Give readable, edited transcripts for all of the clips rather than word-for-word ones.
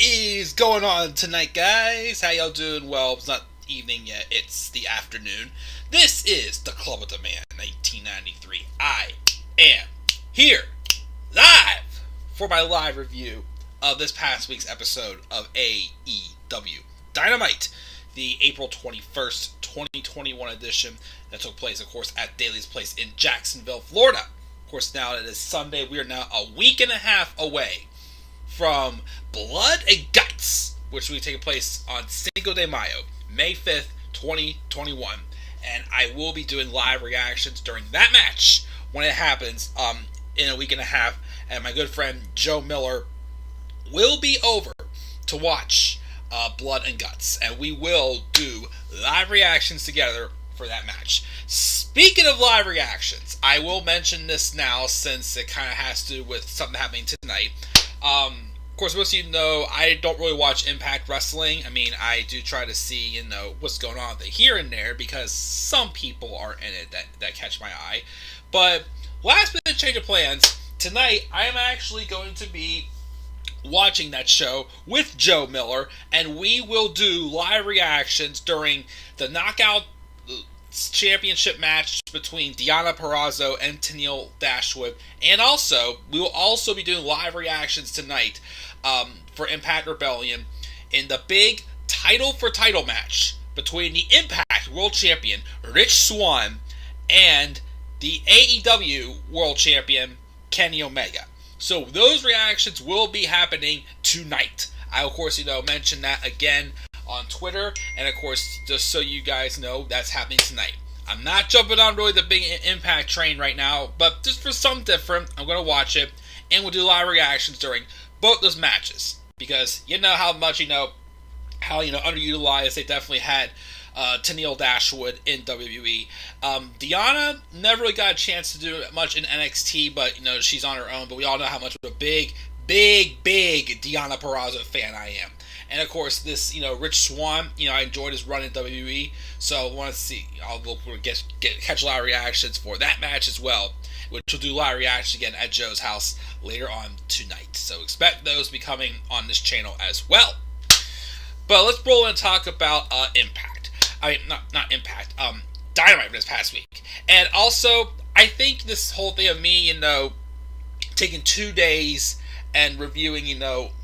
is going on tonight, guys? How y'all doing? Well, it's not evening yet, it's the afternoon. This is the Club of the Man 1993. I am here live for my live review of this past week's episode of AEW Dynamite, the April 21st, 2021 edition that took place, of course, at Daly's Place in Jacksonville, Florida. Of course, now it is Sunday. We are now a week and a half away from Blood and Guts, which will be taking place on Cinco de Mayo, May 5th, 2021. And I will be doing live reactions during that match when it happens in a week and a half. And my good friend Joe Miller will be over to watch Blood and Guts. And we will do live reactions together for that match. Speaking of live reactions, I will mention this now since it kind of has to do with something happening tonight. Of course, most of you know I don't really watch Impact Wrestling. I mean, I do try to see, what's going on here and there because some people are in it that catch my eye. But last minute change of plans, tonight I am actually going to be watching that show with Joe Miller, and we will do live reactions during the Knockout Championship match between Deonna Purrazzo and Tennille Dashwood, and also we will also be doing live reactions tonight for Impact Rebellion in the big title for title match between the Impact World Champion Rich Swann and the AEW World Champion Kenny Omega. So those reactions will be happening tonight. I of course mention that again on Twitter, and of course, just so you guys know, that's happening tonight. I'm not jumping on really the big Impact train right now, but just for something different, I'm going to watch it, and we'll do live reactions during both those matches, because you know how much, how underutilized they definitely had Tennille Dashwood in WWE. Deonna never really got a chance to do much in NXT, but, she's on her own, but we all know how much of a big Deonna Purrazzo fan I am. And of course, this, Rich Swann, I enjoyed his run in WWE, so I want to see, I'll catch a lot of reactions for that match as well, which we'll do live reactions again at Joe's house later on tonight. So expect those to be coming on this channel as well. But let's roll and talk about Impact. I mean, not Impact, Dynamite this past week. And also, I think this whole thing of me, taking 2 days and reviewing,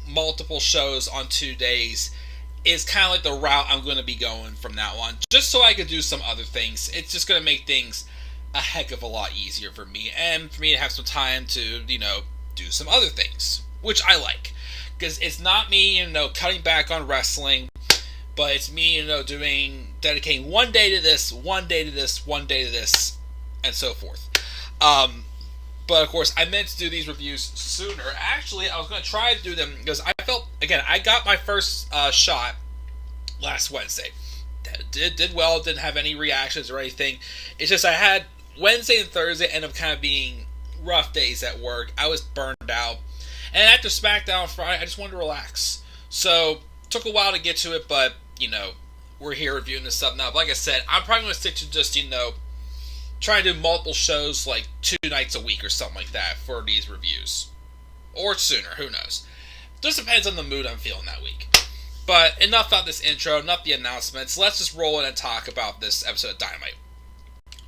multiple shows on 2 days is kind of like the route I'm going to be going from now on. Just so I could do some other things. It's just going to make things a heck of a lot easier for me. And for me to have some time to, do some other things. Which I like. Because it's not me, cutting back on wrestling. But it's me, dedicating 1 day to this, 1 day to this, 1 day to this, and so forth. But of course, I meant to do these reviews sooner. Actually, I was going to try to do them because I felt, again, I got my first shot last Wednesday. Did well, didn't have any reactions or anything. It's just I had Wednesday and Thursday end up kind of being rough days at work. I was burned out. And after SmackDown on Friday, I just wanted to relax. So, took a while to get to it, but, we're here reviewing this stuff now. But like I said, I'm probably going to stick to just, trying to do multiple shows like 2 nights a week or something like that for these reviews. Or sooner, who knows. Just depends on the mood I'm feeling that week. But enough about this intro, enough the announcements. Let's just roll in and talk about this episode of Dynamite.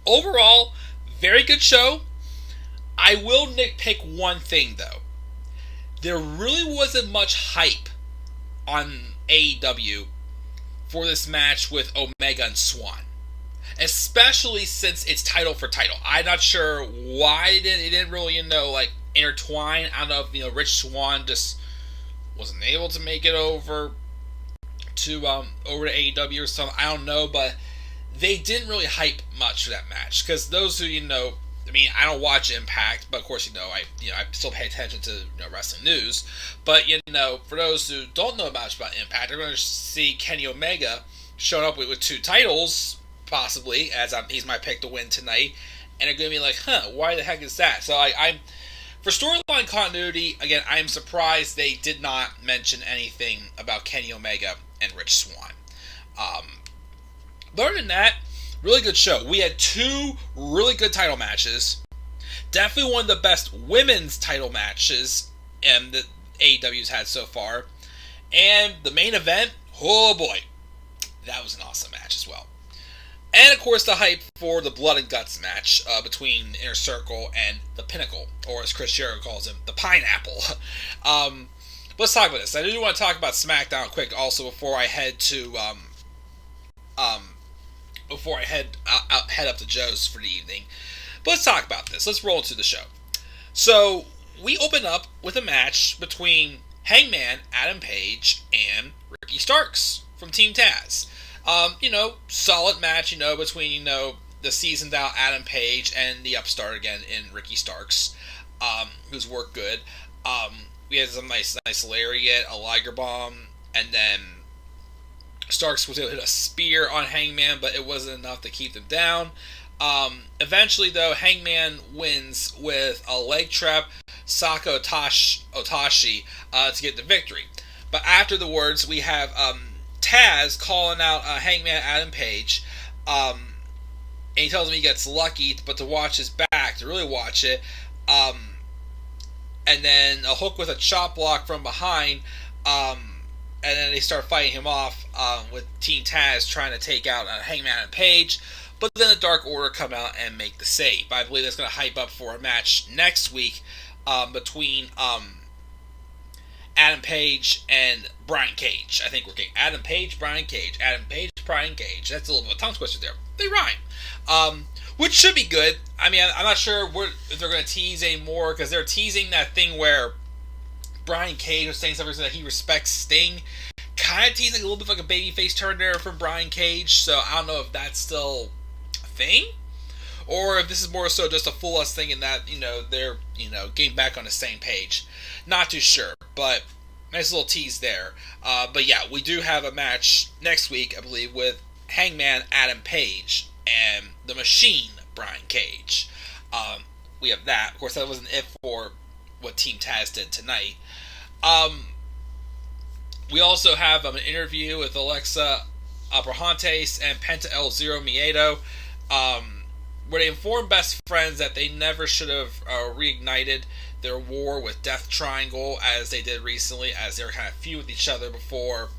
Overall, very good show. I will nitpick one thing though. There really wasn't much hype on AEW for this match with Omega and Swann. Especially since it's title for title. I'm not sure why it didn't really, intertwine. I don't know if, Rich Swann just wasn't able to make it over to AEW or something. I don't know, but they didn't really hype much for that match. Because those who, I don't watch Impact, but of course, I still pay attention to wrestling news. But, for those who don't know much about Impact, they're going to see Kenny Omega showing up with 2 titles, possibly, as he's my pick to win tonight, and they're going to be like, why the heck is that? So I'm for storyline continuity, again, I'm surprised they did not mention anything about Kenny Omega and Rich Swann. Other than that, really good show. We had 2 really good title matches. Definitely one of the best women's title matches that AEW's had so far. And the main event, oh boy, that was an awesome match as well. And of course, the hype for the Blood and Guts match between Inner Circle and the Pinnacle, or as Chris Jericho calls him, the Pineapple. Let's talk about this. I do want to talk about SmackDown quick, also before I head to head up to Joe's for the evening. But let's talk about this. Let's roll into the show. So we open up with a match between Hangman Adam Page and Ricky Starks from Team Taz. Solid match, between, the seasoned out Adam Page and the upstart again in Ricky Starks, who's worked good. We had some nice lariat, a Liger Bomb, and then Starks was able to hit a spear on Hangman, but it wasn't enough to keep them down. Eventually, though, Hangman wins with a leg trap, Saka Otashi, to get the victory. But after the words, we have Taz calling out Hangman Adam Page, and he tells him he gets lucky, but to watch his back, to really watch it, and then a hook with a chop block from behind, and then they start fighting him off with Team Taz trying to take out Hangman Adam Page, but then the Dark Order come out and make the save. I believe that's going to hype up for a match next week between Adam Page and Brian Cage. I think we're getting Adam Page, Brian Cage. Adam Page, Brian Cage. That's a little bit of a tongue twister there. They rhyme. Which should be good. I mean, I'm not sure if they're going to tease any more, because they're teasing that thing where Brian Cage was saying something that he respects Sting. Kind of teasing a little bit like a babyface turn there from Brian Cage, so I don't know if that's still a thing, or if this is more so just a fool us thing and that, they're, getting back on the same page. Not too sure, but nice little tease there. But yeah, we do have a match next week, I believe, with Hangman Adam Page and the Machine Brian Cage. We have that. Of course, that wasn't it for what Team Taz did tonight. We also have an interview with Alexa Abrahantes and Penta El Zero Miedo, where they inform Best Friends that they never should have reignited their war with Death Triangle as they did recently, as they were kind of feud with each other before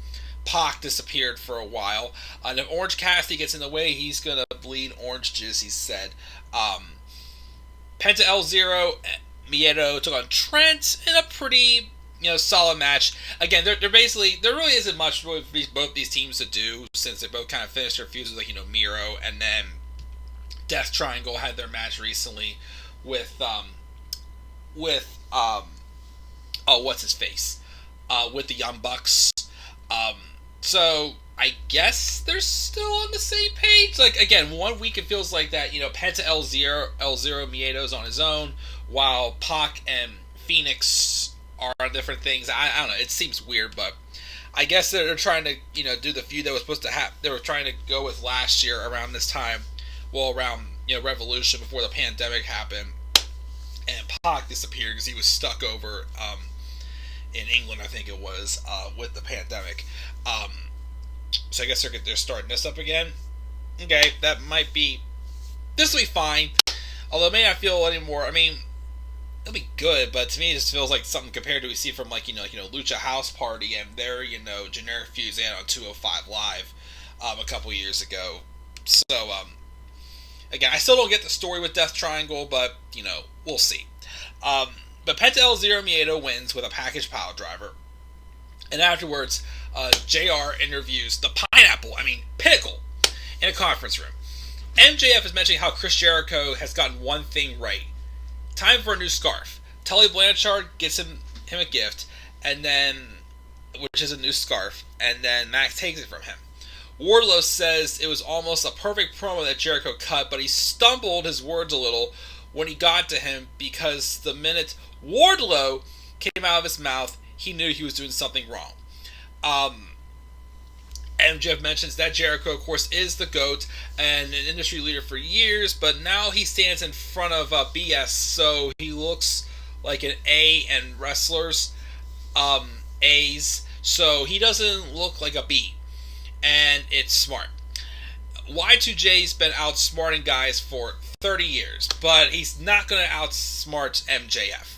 Pac disappeared for a while. And if Orange Cassidy gets in the way, he's going to bleed orange juice, he said. Penta El Zero Miedo took on Trent in a pretty solid match. Again, there really isn't much for both these teams to do, since they both kind of finished their feuds with Miro, and then Death Triangle had their match recently with what's his face, with the Young Bucks. So I guess they're still on the same page. Like, again, 1 week it feels like that, Penta El Zero Miedo's on his own, while Pac and Phoenix are on different things. I don't know, it seems weird, but I guess they're trying to, do the feud that was supposed to happen. They were trying to go with last year around this time, around, Revolution, before the pandemic happened, and Pac disappeared because he was stuck over in England, I think it was, with the pandemic. So I guess they're starting this up again. Okay, this will be fine. Although it may not feel anymore. I mean, it'll be good, but to me it just feels like something compared to we see from Lucha House Party and their generic feuds they had on 205 Live a couple years ago. So again, I still don't get the story with Death Triangle, but we'll see. But Penta El Zero Miedo wins with a package pile driver, and afterwards, JR interviews the Pinnacle, in a conference room. MJF is mentioning how Chris Jericho has gotten one thing right. Time for a new scarf. Tully Blanchard gets him a gift, and then, which is a new scarf, and then Max takes it from him. Wardlow says it was almost a perfect promo that Jericho cut, but he stumbled his words a little when he got to him, because the minute Wardlow came out of his mouth, he knew he was doing something wrong. MJF mentions that Jericho, of course, is the GOAT and an industry leader for years, but now he stands in front of BS, so he looks like an A in wrestlers, A's, so he doesn't look like a B, and it's smart. Y2J's been outsmarting guys for 30 years, but he's not going to outsmart MJF.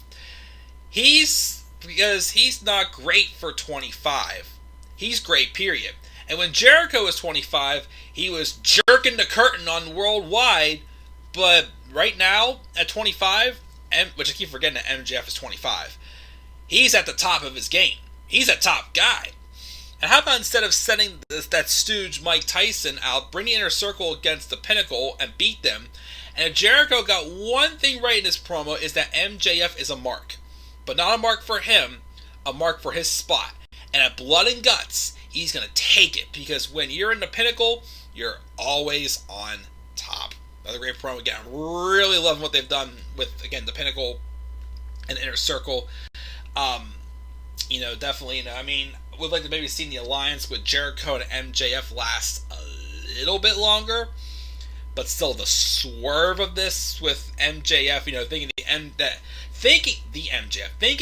He's because he's not great for 25. He's great, period. And when Jericho was 25, he was jerking the curtain on Worldwide. But right now, at 25, which I keep forgetting that MJF is 25, he's at the top of his game. He's a top guy. And how about instead of sending that stooge Mike Tyson out, bring the Inner Circle against the Pinnacle and beat them? And if Jericho got one thing right in this promo, is that MJF is a mark. But not a mark for him, a mark for his spot. And at Blood and Guts, he's going to take it. Because when you're in the Pinnacle, you're always on top. Another great promo. Again, I'm really loving what they've done with, again, the Pinnacle and Inner Circle. Definitely, I mean, would like to maybe see the alliance with Jericho and MJF last a little bit longer. But still, the swerve of this with MJF, thinking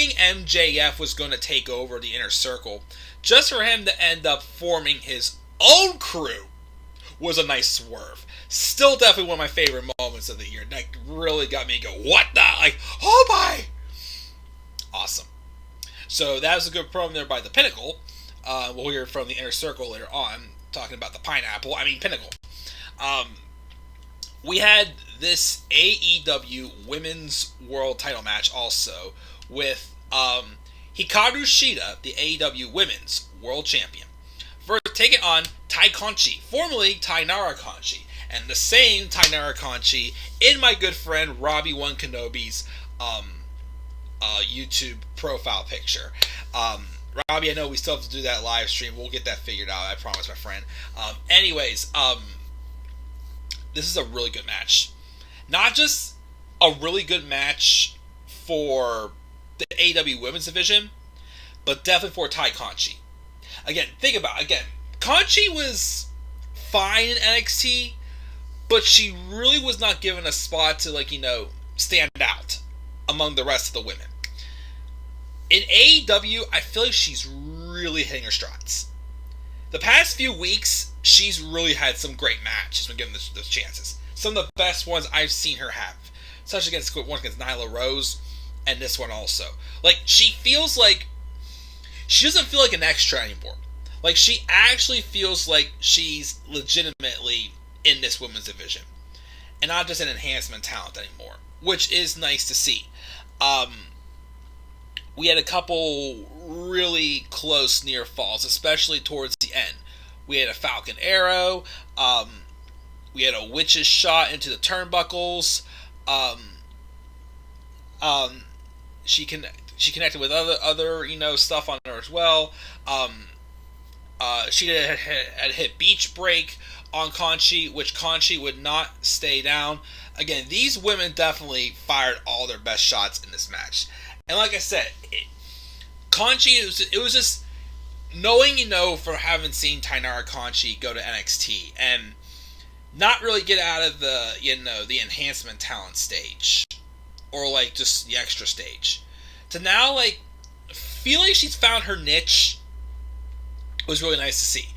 MJF was going to take over the Inner Circle, just for him to end up forming his own crew, was a nice swerve. Still, definitely one of my favorite moments of the year. That really got me to go, what the? Like, oh my! Awesome. So that was a good promo there by the Pinnacle. We'll hear from the Inner Circle later on, talking about the Pinnacle. We had this AEW Women's World Title match also with Hikaru Shida, the AEW Women's World Champion, for taking on Tai Conchi, formerly Tainara Conchi, and the same Tainara Conchi in my good friend Robbie One Kenobi's YouTube profile picture. Robbie, I know we still have to do that live stream. We'll get that figured out, I promise, my friend. This is a really good match. Not just a really good match for the AEW Women's Division, but definitely for Tai Conchi. Again, think about it. Conchi was fine in NXT, but she really was not given a spot to, stand out among the rest of the women. In AEW, I feel like she's really hitting her strides. The past few weeks, she's really had some great matches when given those chances. Some of the best ones I've seen her have. Such against Nyla Rose, and this one also. She feels like... She doesn't feel like an extra anymore. She actually feels like she's legitimately in this women's division. And not just an enhancement talent anymore. Which is nice to see. We had a couple really close near falls, especially towards the end. We had a Falcon Arrow. We had a Witch's Shot into the turnbuckles. She connected with other stuff on her as well. She had hit Beach Break on Conchi, which Conchi would not stay down. Again, these women definitely fired all their best shots in this match. And like I said, Conchi, it was just knowing, for having seen Tainara Conchi go to NXT and not really get out of the, the enhancement talent stage or just the extra stage, to now feel like she's found her niche was really nice to see.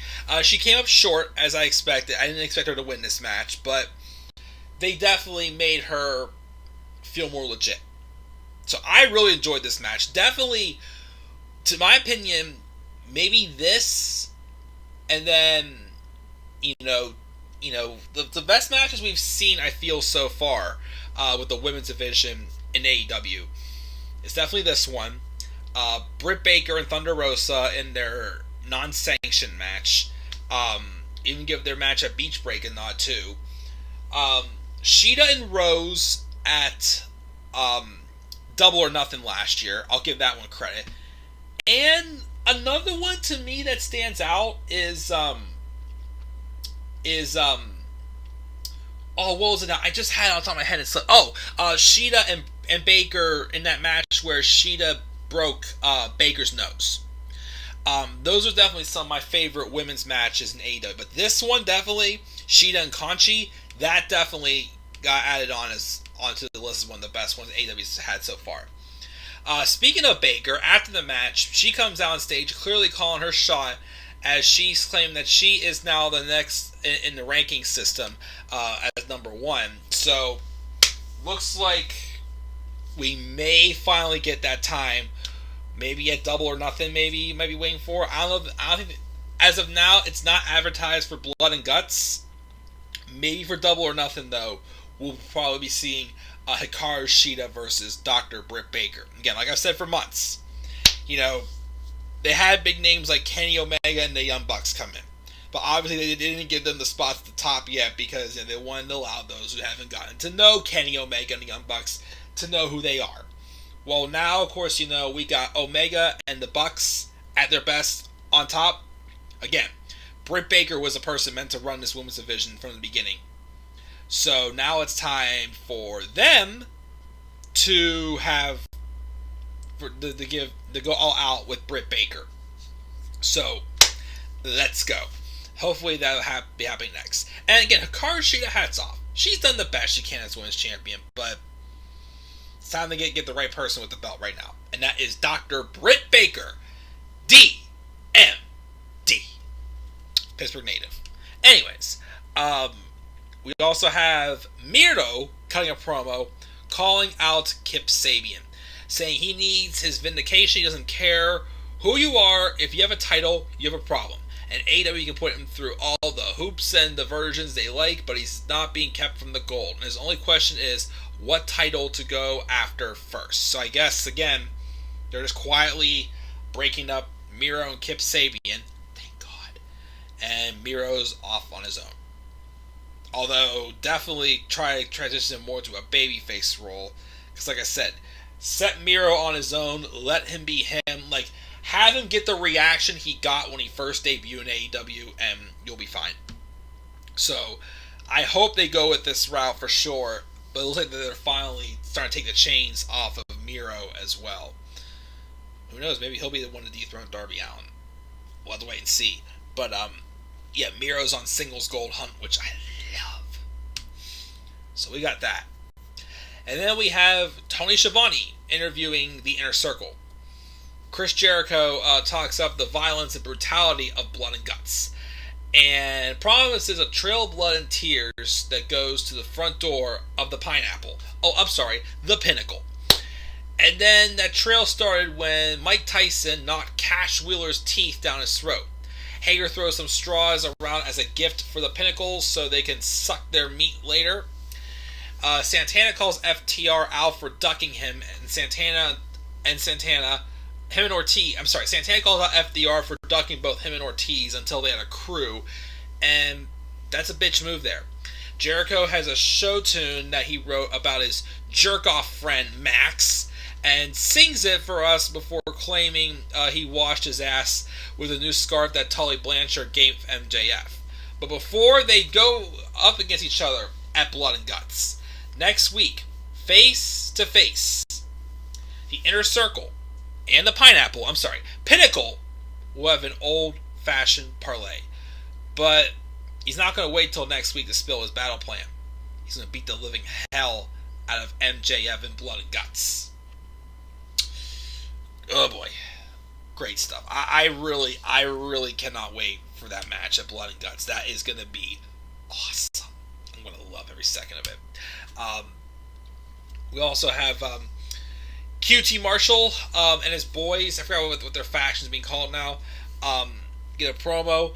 She came up short, as I expected. I didn't expect her to win this match, but they definitely made her feel more legit. So I really enjoyed this match. Definitely, to my opinion, maybe this, and then, the best matches we've seen, I feel, so far with the women's division in AEW is definitely this one. Britt Baker and Thunder Rosa in their non-sanctioned match. Even give their match at Beach Break a nod too. Shida and Rose at Double or Nothing last year. I'll give that one credit. And another one to me that stands out is what was it now? I just had it on top of my head. It's Shida and Baker in that match where Shida broke Baker's nose. Those are definitely some of my favorite women's matches in AEW. But this one, definitely, Shida and Conchi, that definitely got added onto the list as one of the best ones AEW's had so far. Speaking of Baker, after the match, she comes out on stage clearly calling her shot, as she's claimed that she is now the next in the ranking system as number one. So, looks like we may finally get that time Maybe at Double or Nothing, maybe you might be waiting for. I don't know. I don't think. As of now, it's not advertised for Blood and Guts. Maybe for Double or Nothing, though, we'll probably be seeing Hikaru Shida versus Dr. Britt Baker. Again, like I've said for months, they had big names like Kenny Omega and the Young Bucks come in. But obviously they didn't give them the spots at the top yet because they wanted to allow those who haven't gotten to know Kenny Omega and the Young Bucks to know who they are. Well, now, of course, we got Omega and the Bucks at their best on top. Again, Britt Baker was a person meant to run this women's division from the beginning. So now it's time for them to go all out with Britt Baker. So let's go. Hopefully that'll be happening next. And again, Hikaru Shida, hats off. She's done the best she can as women's champion, but it's time to get the right person with the belt right now. And that is Dr. Britt Baker, DMD. Pittsburgh native. Anyways, we also have Miro cutting a promo calling out Kip Sabian, saying he needs his vindication. He doesn't care who you are. If you have a title, you have a problem. And AEW can put him through all the hoops and the versions they like, but he's not being kept from the gold. And his only question is what title to go after first. So I guess, again, they're just quietly breaking up Miro and Kip Sabian. Thank God. And Miro's off on his own. Although, definitely try to transition him more to a babyface role. Because like I said, set Miro on his own, let him be him. Have him get the reaction he got when he first debuted in AEW, and you'll be fine. So, I hope they go with this route for sure, but it looks like they're finally starting to take the chains off of Miro as well. Who knows, maybe he'll be the one to dethrone Darby Allin. We'll have to wait and see. But, yeah, Miro's on singles gold hunt, which I love. So we got that. And then we have Tony Schiavone interviewing the Inner Circle. Chris Jericho talks up the violence and brutality of Blood and Guts and promises a trail of blood and tears that goes to the front door of the Pineapple. Oh, I'm sorry, the Pinnacle. And then that trail started when Mike Tyson knocked Cash Wheeler's teeth down his throat. Hager throws some straws around as a gift for the Pinnacles so they can suck their meat later. Santana calls FTR out for ducking him, and Santana him and Ortiz, Santana calls out FDR for ducking both him and Ortiz until they had a crew, and that's a bitch move there. Jericho has a show tune that he wrote about his jerk-off friend Max, and sings it for us before claiming he washed his ass with a new scarf that Tully Blanchard gave MJF. But before they go up against each other at Blood and Guts, next week, face to face, the Inner Circle and the Pinnacle will have an old-fashioned parlay. But he's not going to wait till next week to spill his battle plan. He's going to beat the living hell out of MJF in Blood and Guts. Oh boy. Great stuff. I really cannot wait for that match at Blood and Guts. That is going to be awesome. I'm going to love every second of it. We also have QT Marshall and his boys, I forgot what their faction's being called now, get a promo.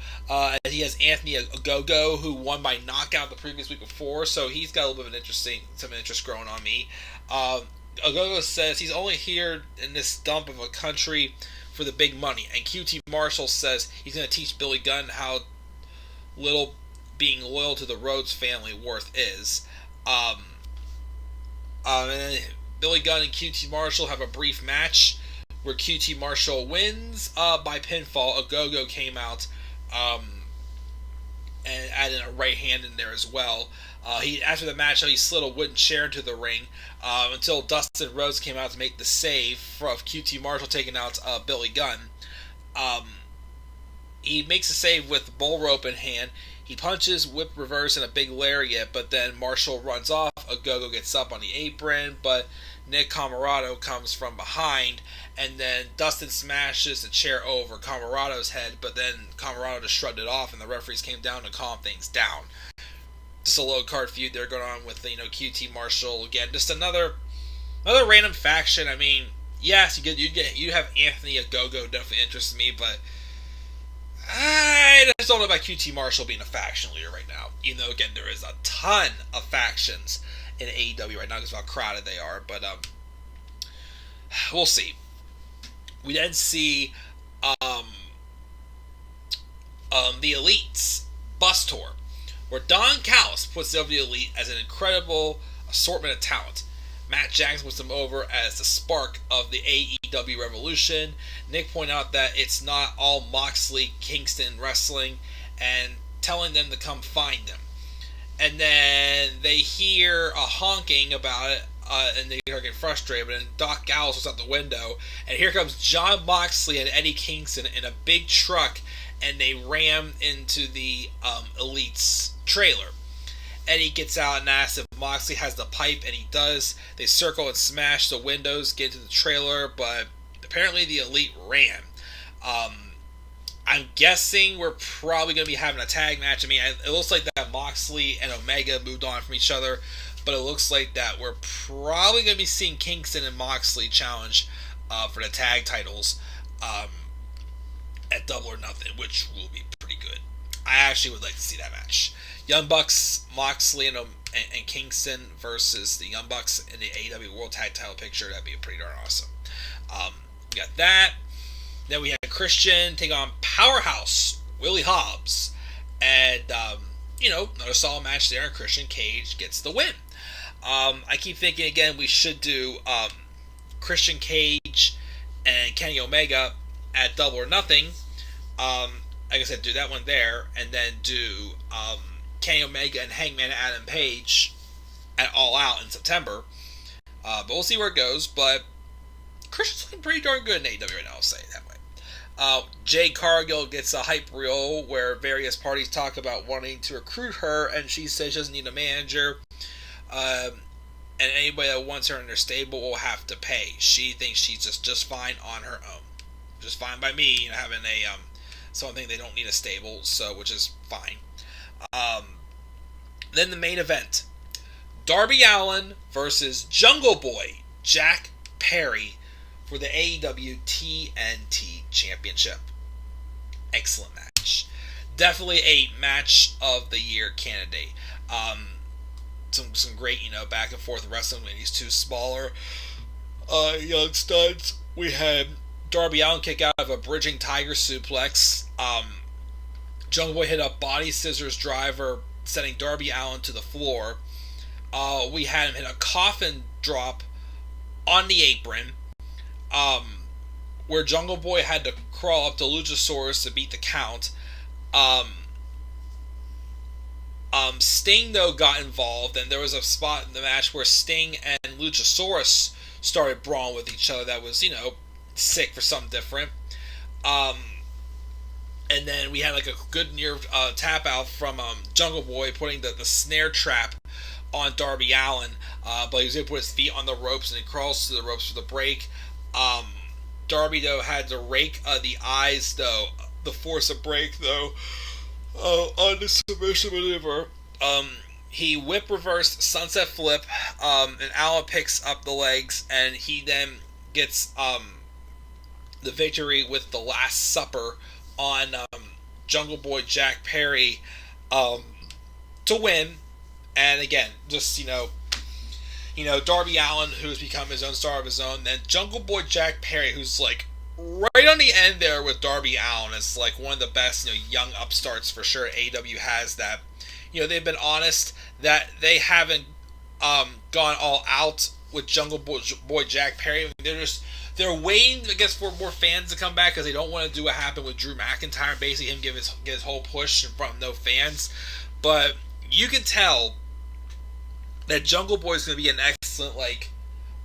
He has Anthony Ogogo, who won by knockout the previous week before, so he's got a little bit of some interest growing on me. Ogogo says he's only here in this dump of a country for the big money, and QT Marshall says he's going to teach Billy Gunn how little being loyal to the Rhodes family worth is. And then Billy Gunn and QT Marshall have a brief match where QT Marshall wins by pinfall. Ogogo came out and added a right hand in there as well. After the match, he slid a wooden chair into the ring until Dustin Rhodes came out to make the save of QT Marshall taking out Billy Gunn. He makes a save with the bull rope in hand. He punches whip reverse and a big lariat, but then Marshall runs off. Ogogo gets up on the apron, but Nick Camarado comes from behind, and then Dustin smashes the chair over Camarado's head, but then Camarado just shrugged it off, and the referees came down to calm things down. Just a low card feud there going on with QT Marshall again. Just another random faction. I mean, yes, you have Anthony Ogogo definitely interests me, but I just don't know about QT Marshall being a faction leader right now. Even though again there is a ton of factions in AEW right now because of how crowded they are, but we'll see. We then see um, the Elites bus tour, where Don Callis puts over the Elite as an incredible assortment of talent. Matt Jackson puts them over as the spark of the AEW revolution. Nick pointed out that it's not all Moxley Kingston wrestling and telling them to come find them. And then they hear a honking about it, and they are getting frustrated. But then Doc Gallows looks out the window, and here comes Jon Moxley and Eddie Kingston in a big truck, and they ram into the Elite's trailer. Eddie gets out and asks if Moxley has the pipe, and he does. They circle and smash the windows, get into the trailer, but apparently the Elite ran. I'm guessing we're probably going to be having a tag match. I mean, it looks like that Moxley and Omega moved on from each other, but it looks like that we're probably going to be seeing Kingston and Moxley challenge for the tag titles at Double or Nothing, which will be pretty good. I actually would like to see that match. Young Bucks, Moxley, and Kingston versus the Young Bucks in the AEW World Tag Title picture. That'd be pretty darn awesome. We got that. Then we had Christian take on Powerhouse Willie Hobbs. And, another solid match there. Christian Cage gets the win. I keep thinking, again, we should do Christian Cage and Kenny Omega at Double or Nothing. Like I said, do that one there. And then do Kenny Omega and Hangman Adam Page at All Out in September. But we'll see where it goes. But Christian's looking pretty darn good in AEW right now, I'll say it that way. Jade Cargill gets a hype reel where various parties talk about wanting to recruit her, and she says she doesn't need a manager. And anybody that wants her in their stable will have to pay. She thinks she's just fine on her own. Just fine by me, having something they don't need a stable, which is fine. Then the main event. Darby Allin versus Jungle Boy Jack Perry for the AEW TNT Championship. Excellent match. Definitely a match of the year candidate. Some great, back and forth wrestling with these two smaller young studs. We had Darby Allin kick out of a bridging tiger suplex. Jungle Boy hit a body scissors driver, sending Darby Allin to the floor. We had him hit a coffin drop on the apron, where Jungle Boy had to crawl up to Luchasaurus to beat the count. Sting, though, got involved, and there was a spot in the match where Sting and Luchasaurus started brawling with each other that was, sick for something different. And then we had a good near tap out from Jungle Boy putting the snare trap on Darby Allin, but he was able to put his feet on the ropes and he crawls to the ropes for the break. Darby, though, had to rake the eyes, though, to force a break, though, on the submission maneuver. He whip reversed sunset flip, and Allin picks up the legs, and he then gets the victory with the Last Supper on Jungle Boy Jack Perry to win. And again, just Darby Allin, who's become his own star of his own, then Jungle Boy Jack Perry, who's right on the end there with Darby Allin, is one of the best young upstarts for sure AEW has. That they've been honest that they haven't gone all out with Jungle Boy Jack Perry. I mean, they're waiting, I guess, for more fans to come back because they don't want to do what happened with Drew McIntyre, basically him get his whole push in front of no fans. But you can tell that Jungle Boy is going to be an excellent,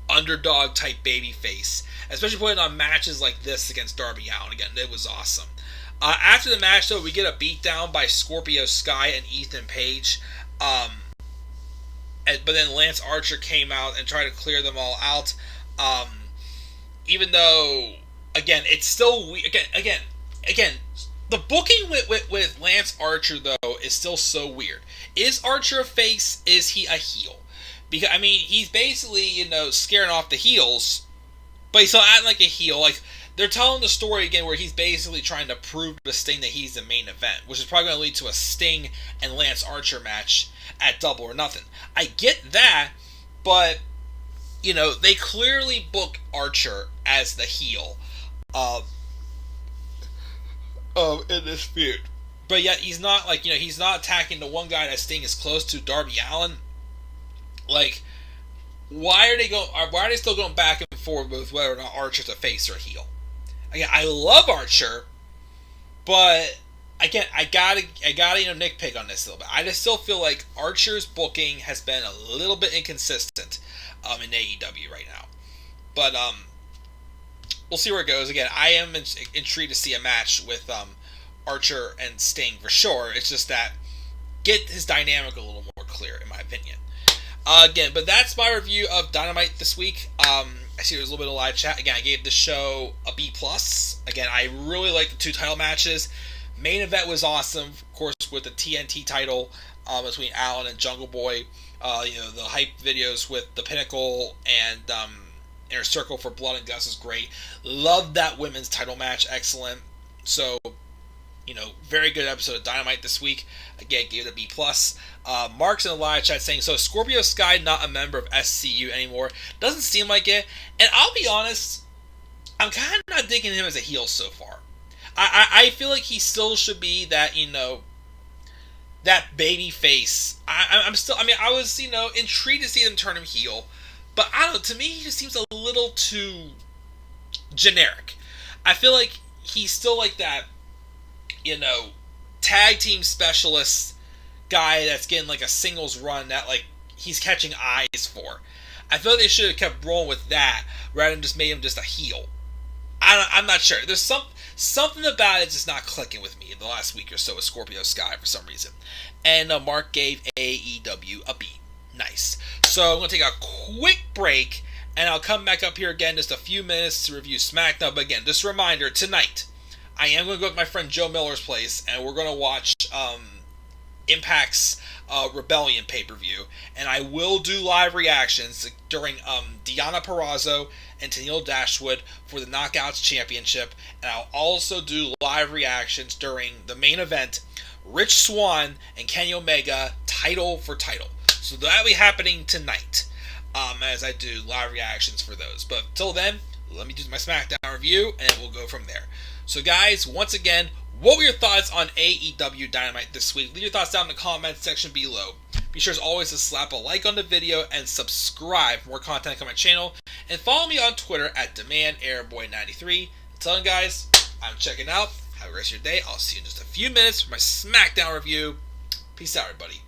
underdog type baby face, especially putting on matches like this against Darby Allin. Again, it was awesome. After the match, though, we get a beatdown by Scorpio Sky and Ethan Page. But then Lance Archer came out and tried to clear them all out. Even though, again, it's still weird. Again, the booking with Lance Archer, though, is still so weird. Is Archer a face? Is he a heel? Because, he's basically, scaring off the heels But he's still acting like a heel. Like, they're telling the story again where he's basically trying to prove to Sting that he's the main event, which is probably going to lead to a Sting and Lance Archer match at Double or Nothing. I get that, but, you know, they clearly book Archer as the heel in this feud. But yet he's not, like, you know, he's not attacking the one guy that Sting is close to, Darby Allin. Like, why are they still going back and forth with whether or not Archer's a face or a heel? Again, I love Archer, but again, I gotta nitpick on this a little bit. I just still feel like Archer's booking has been a little bit inconsistent in AEW right now. But we'll see where it goes. Again, I am intrigued to see a match with Archer and Sting for sure. It's just that get his dynamic a little more clear, in my opinion. Again, but that's my review of Dynamite this week. I see there's a little bit of live chat. Again, I gave this show a B+. Again, I really like the 2 title matches. Main event was awesome, of course, with the TNT title between Allin and Jungle Boy. You know, the hype videos with the Pinnacle and Inner Circle for Blood and Guts is great. Love that women's title match, excellent. So, you know, very good episode of Dynamite this week. Again, gave it a B+. Mark's in the live chat saying, so Scorpio Sky not a member of SCU anymore? Doesn't seem like it. And I'll be honest, I'm kind of not digging him as a heel so far. I feel like he still should be that, you know, that baby face. I'm still, I mean, I was, you know, intrigued to see them turn him heel. But I don't know, to me, he just seems a little too generic. I feel like he's still like that, you know, tag team specialist guy that's getting like a singles run that like he's catching eyes for. I feel like they should have kept rolling with that rather than just made him just a heel. I'm not sure. There's something about it just not clicking with me in the last week or so with Scorpio Sky for some reason. And Mark gave AEW a B. Nice. So I'm going to take a quick break and I'll come back up here again in just a few minutes to review SmackDown. But again, just a reminder, tonight I am going to go with my friend Joe Miller's place and we're going to watch Impact's Rebellion pay-per-view, and I will do live reactions during Deonna Purrazzo and Tennille Dashwood for the Knockouts Championship, and I'll also do live reactions during the main event, Rich Swann and Kenny Omega, title for title. So that'll be happening tonight as I do live reactions for those. But till then, let me do my SmackDown review, and we'll go from there. So guys, once again, what were your thoughts on AEW Dynamite this week? Leave your thoughts down in the comments section below. Be sure as always to slap a like on the video and subscribe for more content on my channel. And follow me on Twitter at DemandAirboy93. Until then guys, I'm checking out. Have a great rest of your day. I'll see you in just a few minutes for my SmackDown review. Peace out everybody.